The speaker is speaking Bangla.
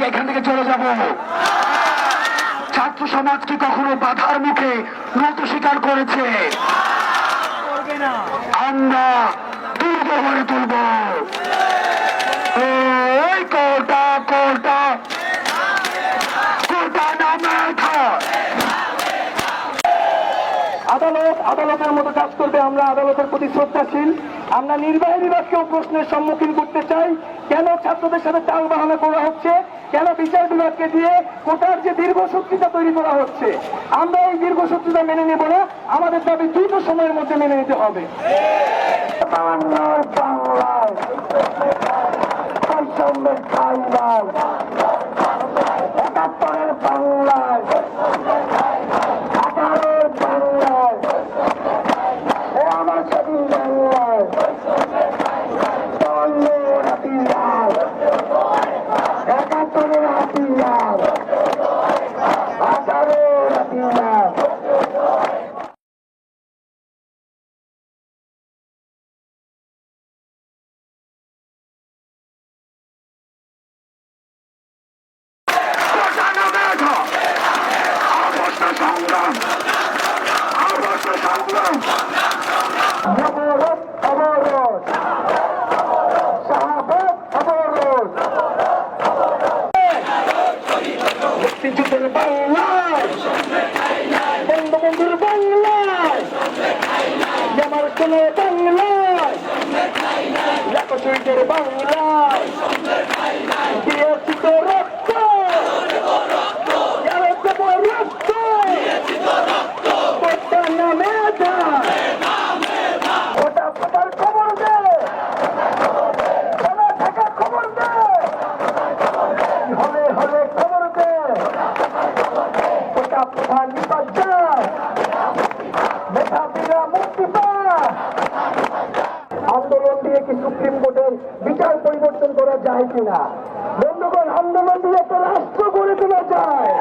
এখান থেকে চলে যাব। ছাত্র সমাজ কি কখনো বাধার মুখে নত স্বীকার করেছে? আমরা দুর্গ গড়ে তুলব। ওই কোটা কোটা কোটা নামে আদালত আদালতের মতো কাজ করবে। আমরা আদালতের প্রতি শ্রদ্ধাশীল। আমরা নির্বাহী বিভাগকেও প্রশ্নের সম্মুখীন করতে চাই, কেন ছাত্রদের সাথে টাল বাহানা করা হচ্ছে, কেন বিচার বিভাগকে দিয়ে কোটার যে দীর্ঘসূত্রিতা তৈরি করা হচ্ছে। আমরা এই দীর্ঘসূত্রিতা মেনে নেব না, আমাদের দাবি দ্রুত সময়ের মধ্যে মেনে নিতে হবে। মুক্তিযুদ্ধের বাংলায়, বঙ্গবন্ধুর বাংলায়, আমার কোন বাংলায়, শহীদের বাংলায় দিয়েছি তো রক্ত, রক্ত নামে যায় ওটা ফোটার খবর দে, থাকা খবর দে, হলে হলে খবর দে, ওটা ফোটা নিপাত যায়, মেধাবীরা মুক্তি পায়। আন্দোলন দিয়ে কি সুপ্রিম কোর্টের বিচার পরিবর্তন করা যায় কিনা? বন্ধুগণ, আন্দোলন দিয়ে একটা রাষ্ট্র গড়ে তোলা যায়।